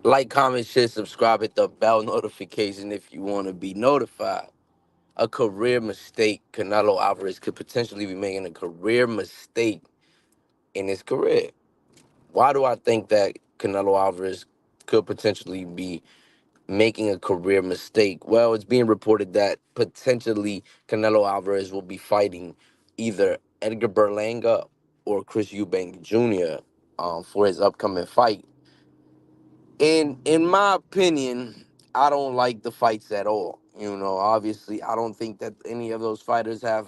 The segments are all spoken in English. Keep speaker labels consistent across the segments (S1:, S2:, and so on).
S1: Like, comment, share, subscribe, hit the bell notification if you want to be notified. A career mistake. Canelo Alvarez could potentially be making a career mistake in his career. Why do I think that Canelo Alvarez could potentially be making a career mistake? Well, it's being reported that potentially Canelo Alvarez will be fighting either Edgar Berlanga or Chris Eubank Jr. For his upcoming fight. In my opinion, I don't like the fights at all. Obviously, I don't think that any of those fighters have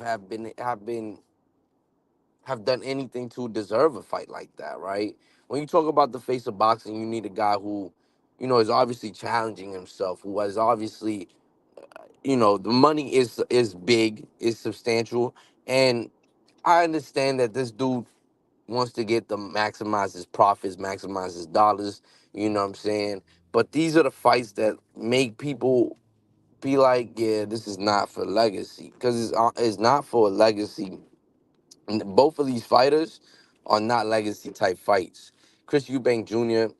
S1: done anything to deserve a fight like that, right? When you talk about the face of boxing, you need a guy who, is obviously challenging himself, who has obviously, the money is big, is substantial, and I understand that this dude wants to get the maximize his profits, maximize his dollars. You know what I'm saying? But these are the fights that make people be like, yeah, this is not for legacy, because it's not for a legacy. Both of these fighters are not legacy type fights. Chris Eubank Jr.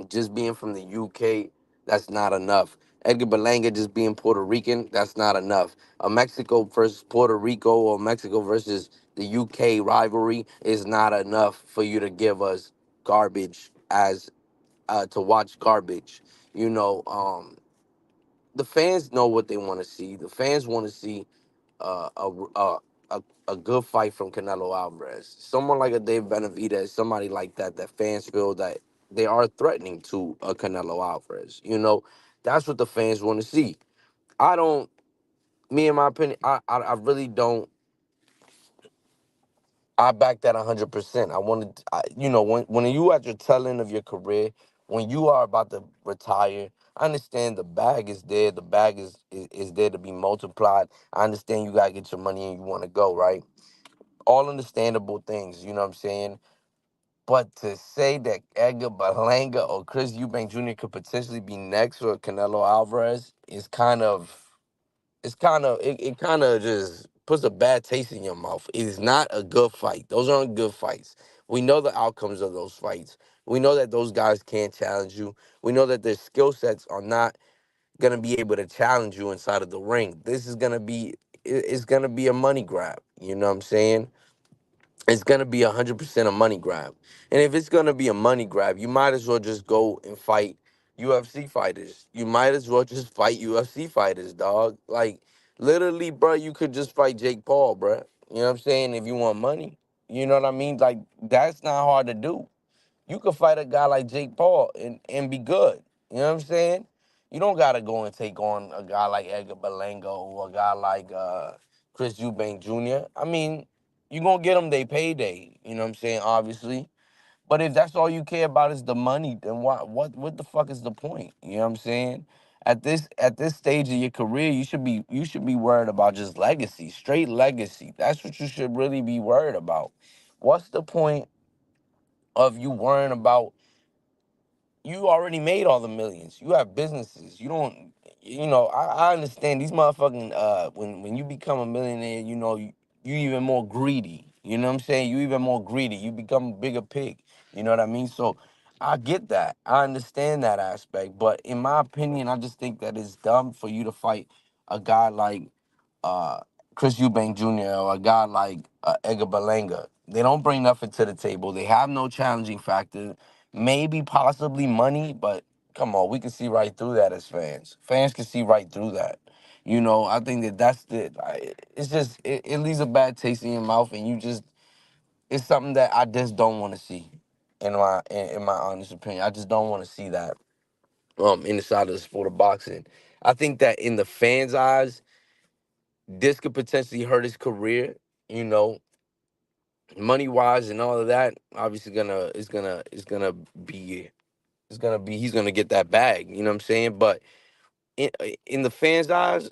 S1: just being from the UK, that's not enough. Edgar Berlanga just being Puerto Rican, that's not enough. A Mexico versus Puerto Rico or Mexico versus the UK rivalry is not enough for you to give us garbage as to watch garbage. You know, the fans know what they want to see. The fans want to see uh, a, a a good fight from Canelo Alvarez. Someone like a Dave Benavidez, somebody like that, that fans feel that they are threatening to a Canelo Alvarez. That's what the fans want to see. I don't. Me, in my opinion, I really don't. I back that 100%. I wanted, when you at your tail end of your career, when you are about to retire, I understand the bag is there. The bag is there to be multiplied. I understand you gotta get your money and you want to go, right? All understandable things, you know what I'm saying? But to say that Edgar Berlanga or Chris Eubank Jr. could potentially be next for Canelo Alvarez is it kind of just puts a bad taste in your mouth. It is not a good fight. Those aren't good fights. We know the outcomes of those fights. We know that those guys can't challenge you. We know that their skill sets are not gonna be able to challenge you inside of the ring. This is gonna be it's gonna be a money grab. You know what I'm saying? It's gonna be 100% a money grab. And if it's gonna be a money grab, you might as well just go and fight UFC fighters. You might as well just fight UFC fighters, dog. Like, literally, bro, you could just fight Jake Paul, bro. You know what I'm saying? If you want money, you know what I mean? Like, that's not hard to do. You could fight a guy like Jake Paul and be good. You know what I'm saying? You don't gotta go and take on a guy like Edgar Berlanga or a guy like Chris Eubank Jr. I mean, you gonna get them they payday. You know what I'm saying? Obviously, but if that's all you care about is the money, then what the fuck is the point? You know what I'm saying? At this stage of your career, you should be worried about just legacy, straight legacy. That's what you should really be worried about. What's the point of you worrying about? You already made all the millions. You have businesses. You don't. I understand these motherfucking. When you become a millionaire, you even more greedy. You know what I'm saying? You even more greedy. You become a bigger pig. You know what I mean? So, I get that. I understand that aspect. But in my opinion, I just think that it's dumb for you to fight a guy like uh, Chris Eubank Jr. or a guy like Edgar Berlanga. They don't bring nothing to the table. They have no challenging factor. Maybe possibly money, but come on, we can see right through that as fans. Fans can see right through that. I think that's the. It's just it leaves a bad taste in your mouth, and it's something that I just don't want to see. In my honest opinion, I just don't want to see that in the side of the sport of boxing. I think that in the fans' eyes, this could potentially hurt his career. You know, money wise and all of that. Obviously, be he's gonna get that bag. You know what I'm saying? But in the fans' eyes,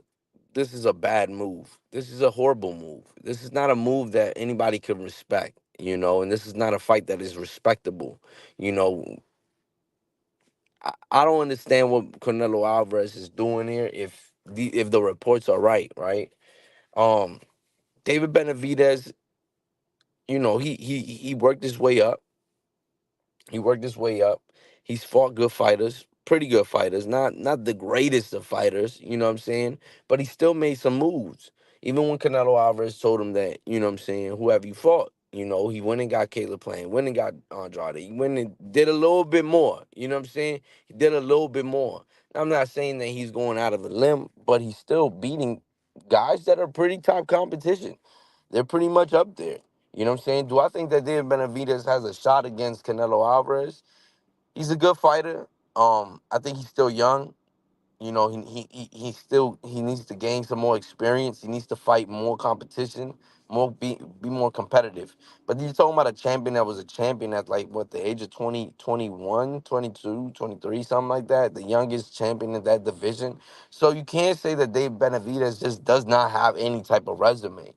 S1: this is a bad move. This is a horrible move. This is not a move that anybody can respect. And this is not a fight that is respectable. You know, I don't understand what Canelo Alvarez is doing here. If the reports are right, right? Um, David Benavidez, he worked his way up. He worked his way up. He's fought good fighters, pretty good fighters, not the greatest of fighters, you know what I'm saying? But he still made some moves. Even when Canelo Alvarez told him that, you know what I'm saying, who have you fought? You know, he went and got Caleb Plant, went and got Andrade. He went and did a little bit more. You know what I'm saying? He did a little bit more. I'm not saying that he's going out of the limb, but he's still beating guys that are pretty top competition. They're pretty much up there. You know what I'm saying? Do I think that David Benavidez has a shot against Canelo Alvarez? He's a good fighter. I think he's still young. You know, he still he needs to gain some more experience. He needs to fight more competition, more be more competitive. But you're talking about a champion that was a champion at like what the age of 20, 21, 22, 23, something like that. The youngest champion in that division. So you can't say that Dave Benavidez just does not have any type of resume.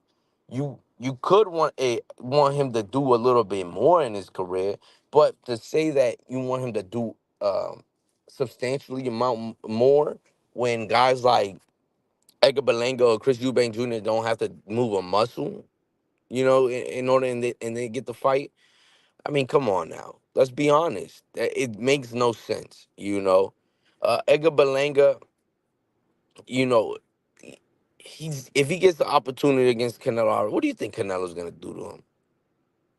S1: You could want him to do a little bit more in his career, but to say that you want him to do substantially amount more when guys like Edgar Berlanga or Chris Eubank Jr. don't have to move a muscle, you know, in order and they get the fight. I mean, come on now. Let's be honest. It makes no sense, you know. Edgar Berlanga, you know, he's if he gets the opportunity against Canelo, what do you think Canelo's gonna do to him?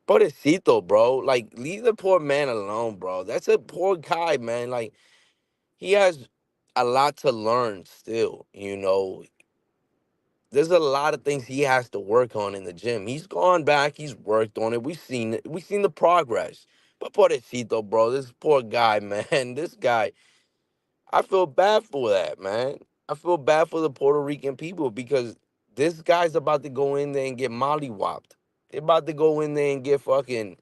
S1: Pobrecito, bro. Like, leave the poor man alone, bro. That's a poor guy, man. Like, he has a lot to learn still, you know. There's a lot of things he has to work on in the gym. He's gone back, he's worked on it. We've seen it. We've seen the progress. But pobrecito, bro, this poor guy, man. This guy, I feel bad for that, man. I feel bad for the Puerto Rican people because this guy's about to go in there and get mollywopped. They're about to go in there and get fucking.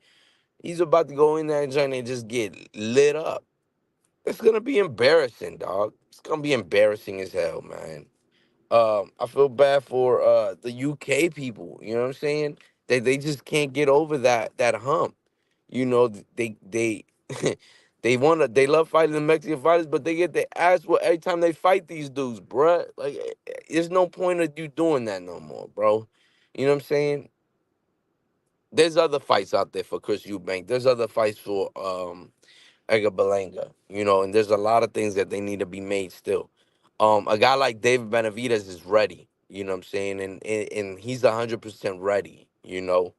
S1: He's about to go in there and try and just get lit up. It's gonna be embarrassing, dog. It's gonna be embarrassing as hell, man. I feel bad for the UK people. You know what I'm saying? They just can't get over that hump. You know, they they love fighting the Mexican fighters, but they get their ass whooped every time they fight these dudes, bruh. Like, there's no point of you doing that no more, bro. You know what I'm saying? There's other fights out there for Chris Eubank. There's other fights for Edgar Berlanga, you know, and there's a lot of things that they need to be made still. A guy like David Benavidez is ready, you know what I'm saying, and he's 100% ready, you know.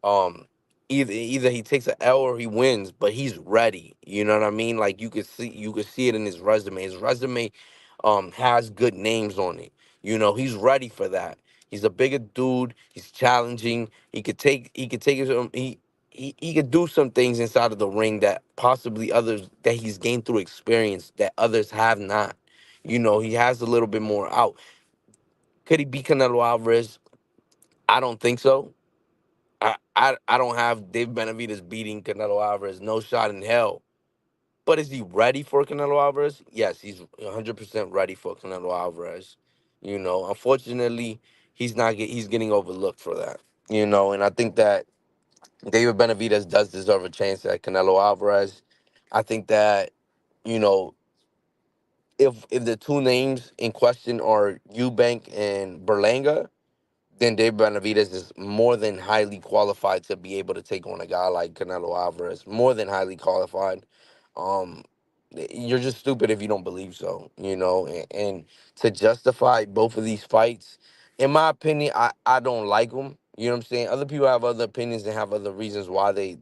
S1: Um, either he takes an L or he wins, but he's ready. You know what I mean? Like, you could see it in his resume. His resume has good names on it. You know, he's ready for that. He's a bigger dude. He's challenging. He could take his he could do some things inside of the ring that possibly others that he's gained through experience that others have not. You know, he has a little bit more out. Could he beat Canelo Alvarez? I don't think so. I don't have Dave Benavidez beating Canelo Alvarez. No shot in hell. But is he ready for Canelo Alvarez? Yes, he's 100% ready for Canelo Alvarez. You know, unfortunately, he's getting overlooked for that. You know, and I think that David Benavidez does deserve a chance at Canelo Alvarez. I think that, you know, if the two names in question are Eubank and Berlanga, then Dave Benavidez is more than highly qualified to be able to take on a guy like Canelo Alvarez. More than highly qualified. Um, you're just stupid if you don't believe so, you know. And to justify both of these fights, in my opinion, I don't like them. You know what I'm saying? Other people have other opinions and have other reasons why they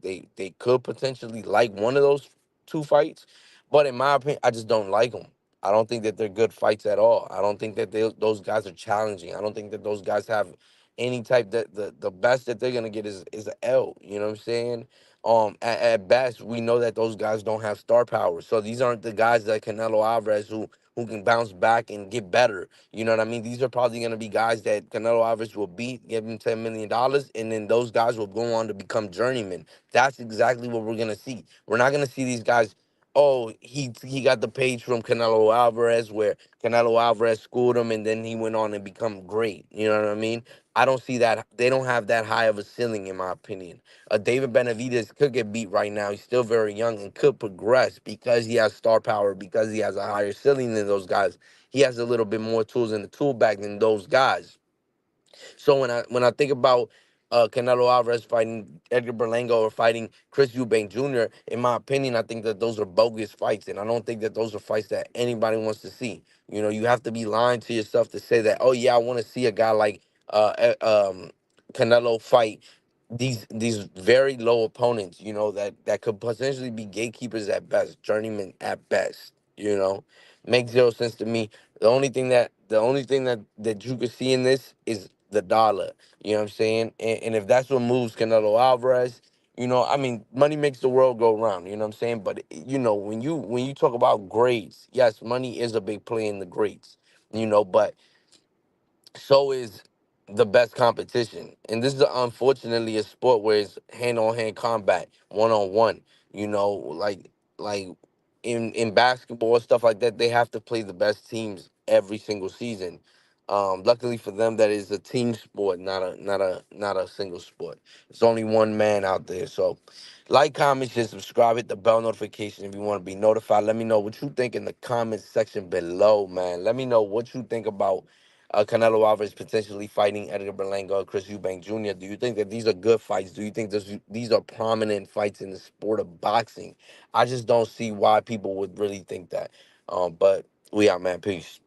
S1: could potentially like one of those two fights. But in my opinion, I just don't like them. I don't think that they're good fights at all. I don't think that those guys are challenging. I don't think that those guys have any type that the best that they're gonna get is an L. You know what I'm saying? At best, we know that those guys don't have star power. So these aren't the guys like Canelo Alvarez who can bounce back and get better. You know what I mean? These are probably gonna be guys that Canelo Alvarez will beat, give him $10 million, and then those guys will go on to become journeymen. That's exactly what we're gonna see. We're not gonna see these guys. Oh, he got the page from Canelo Alvarez where Canelo Alvarez schooled him and then he went on and become great. You know what I mean? I don't see that. They don't have that high of a ceiling, in my opinion. David Benavidez could get beat right now. He's still very young and could progress because he has star power, because he has a higher ceiling than those guys. He has a little bit more tools in the tool bag than those guys. So when I think about Canelo Alvarez fighting Edgar Berlanga or fighting Chris Eubank Jr., in my opinion, I think that those are bogus fights, and I don't think that those are fights that anybody wants to see. You know, you have to be lying to yourself to say that, oh yeah, I want to see a guy like Canelo fight these very low opponents. You know that could potentially be gatekeepers at best, journeymen at best. You know, makes zero sense to me. The only thing that you could see in this is the dollar. You know what I'm saying? And if that's what moves Canelo Alvarez, you know, I mean, money makes the world go round. You know what I'm saying? But you know, when you talk about grades, yes, money is a big play in the grades. You know, but so is the best competition. And this is unfortunately a sport where it's hand on hand combat, one on one. You know, like in basketball and stuff like that, they have to play the best teams every single season. Luckily for them, that is a team sport, not a single sport. It's only one man out there. So, like, comment, share, subscribe, hit the bell notification if you want to be notified. Let me know what you think in the comments section below, man. Let me know what you think about Canelo Alvarez potentially fighting Edgar Berlanga or Chris Eubank Jr. Do you think that these are good fights? Do you think these are prominent fights in the sport of boxing? I just don't see why people would really think that. But we out, man. Peace.